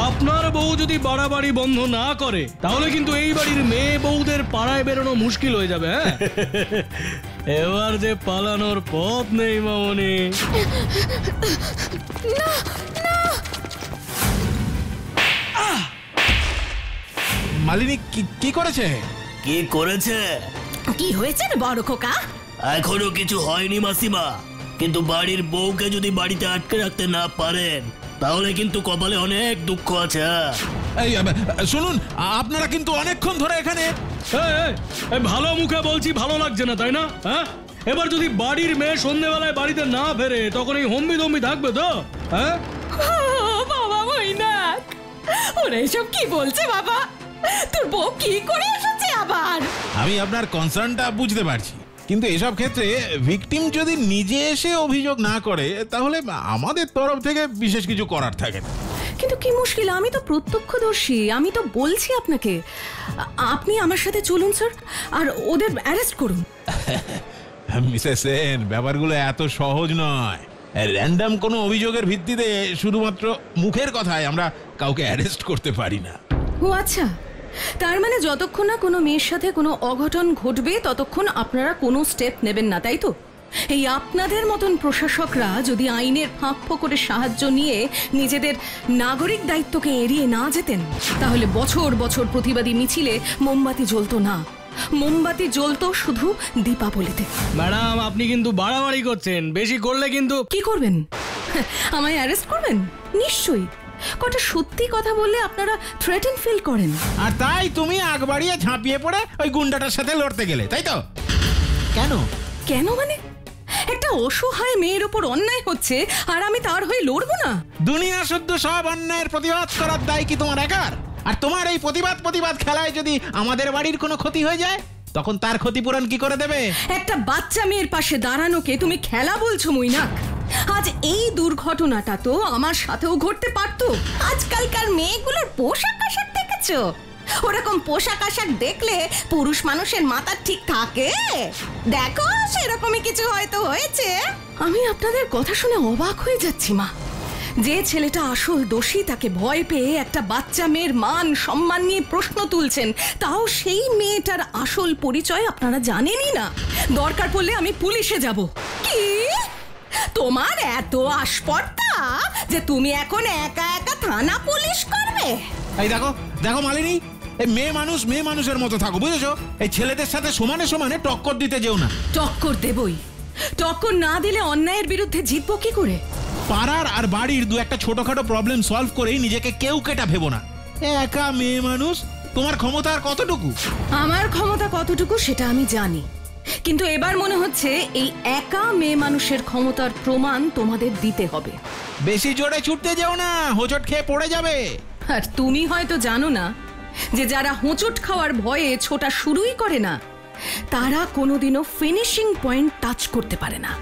আপনার বউ যদি বাড়াবাড়ি বন্ধ না করে তাহলে কিন্তু এই বাড়ির মেয়ে বউদের পাড়ায় বেরোনো মুশকিল হয়ে যাবে। হ্যাঁ, এবার যে পালানোর পথ নেই মামনি। মালিনী কি করেছে? কি করেছে? কি হয়েছে রে বড় খোকা? এখনো কিছু হয়নি মাসিমা, কিন্তু বাড়ির বউকে যদি বাড়িতে আটকে রাখতে না পারেন তাহলে কিন্তু কপালে অনেক দুঃখ আছে। এই শুনুন, আপনারা কিন্তু অনেকক্ষণ ধরে এখানে। ভালো মুখে বলছি, ভালো লাগছে না তাই না? হ্যাঁ, এবার যদি বাড়ির মেয়ে সন্ধ্যেবেলায় বাড়িতে না ফেরে তখন এই হম্বি দম্বি থাকবে তো? হ্যাঁ বাবা মৈনাক, ওরা এসব কি বলছে বাবা? তোর বউ কি করে এসেছে আবার? আমি আপনার কনসার্নটা বুঝতে পারছি, কিন্তু এসব ক্ষেত্রে ভিকটিম যদি নিজে এসে অভিযোগ না করে তাহলে আমাদের তরফ থেকে বিশেষ কিছু করার থাকে না। কিন্তু কি মুশকিল, আমি তো প্রত্যক্ষদর্শী, আমি তো বলছি আপনাকে। আপনি আমার সাথে চলুন স্যার, আর ওদের অ্যারেস্ট করুন। মিসেস সেন, ব্যাপারগুলো এত সহজ নয়। র্যান্ডম কোনো অভিযোগের ভিত্তিতে শুধুমাত্র মুখের কথায় আমরা কাউকে অ্যারেস্ট করতে পারি না। ও আচ্ছা, তার মানে যতক্ষণ না কোনো মেয়ের সাথে কোনো অঘটন ঘটবে ততক্ষণ আপনারা কোনো স্টেপ নেবেন না, তাই তো? এই আপনাদের মতন প্রশাসকরা যদি আইনের ফাঁক ফোকরে সাহায্য নিয়ে নিজেদের নাগরিক দায়িত্বকে এড়িয়ে না যেতেন তাহলে বছর বছর প্রতিবাদী মিছিলে মোমবাতি জ্বলতো না। মোমবাতি জ্বলতো শুধু দীপাবলিতে। ম্যাডাম, আপনি কিন্তু বাড়াবাড়ি করছেন, বেশি করলে কিন্তু। কি করবেন? আমায় অ্যারেস্ট করবেন? নিশ্চয়ই। কটা সত্যি কথা বললে আপনারা থ্রেটেন ফিল করেন, আর তাই তুমি আগ বাড়িয়ে ঝাঁপিয়ে পড়ে ওই গুন্ডাটার সাথে লড়তে গেলে, তাই তো? কেন? কেন মানে? একটা অসহায় মেয়ের উপর অন্যায় হচ্ছে আর আমি তার হয়ে লড়বো না? দুনিয়া শুদ্ধ সব অন্যায়ের প্রতিবাদ করার দায় কি তোমার একার? আর তোমার এই প্রতিবাদ খেলায় যদি আমাদের বাড়ির কোনো ক্ষতি হয়ে যায় তখন তার ক্ষতিপূরণ কি করে দেবে? একটা বাচ্চা মেয়ের পাশে দাঁড়ানোকে তুমি খেলা বলছো মৈনাক? আজ এই দুর্ঘটনাটা তো আমার সাথেও ঘটতে পারতো। আজকালকার মেয়েগুলোর পোশাক আশাক দেখেছো? ওরকম পোশাক আশাক দেখলে পুরুষ মানুষের মাথা ঠিক থাকে? দেখো, সেরকমই কিছু হয়তো হয়েছে। আমি আপনাদের কথা শুনে অবাক হয়ে যাচ্ছি মা। যে ছেলেটা আসল দোষী তাকে ভয় পেয়ে একটা বাচ্চা মেয়ের মান সম্মান নিয়ে প্রশ্ন তুলছেন, তাও সেই মেয়েটার আসল পরিচয় আপনারা জানেনই না। দরকার পড়লে আমি পুলিশে যাব। কি? তোমার এত আসপর্দা যে তুমি এখন একা একা থানা পুলিশ করবে? এই দেখো মালিনী, এই মেয়ে মানুষের মতো থাকো, বুঝেছো? এই ছেলেদের সাথে সমানে সমানে টক্কর দিতে যেও না। টক্কর দেবই। টক্কর না দিলে অন্যায়ের বিরুদ্ধে জিতবো কি করে? পাড়ার আর বাড়ির দু একটা ছোটখাটো প্রবলেম সলভ করেই নিজেকে কেউ কেটা ভেবো না। একা মেয়ে মানুষ, তোমার ক্ষমতা আর কতটুকু? আমার ক্ষমতা কতটুকু সেটা আমি জানি, কিন্তু এবার মনে হচ্ছে এই একা মেয়ে মানুষের ক্ষমতার প্রমাণ তোমাদের দিতে হবে। বেশি জোরে ছুটতে যেও না, হোঁচট খেয়ে পড়ে যাবে। আর তুমি হয়তো জানো না যে যারা হোঁচট খাওয়ার ভয়ে ছোটা শুরুই করে না তারা কোনোদিনও ফিনিশিং পয়েন্ট টাচ করতে পারে না।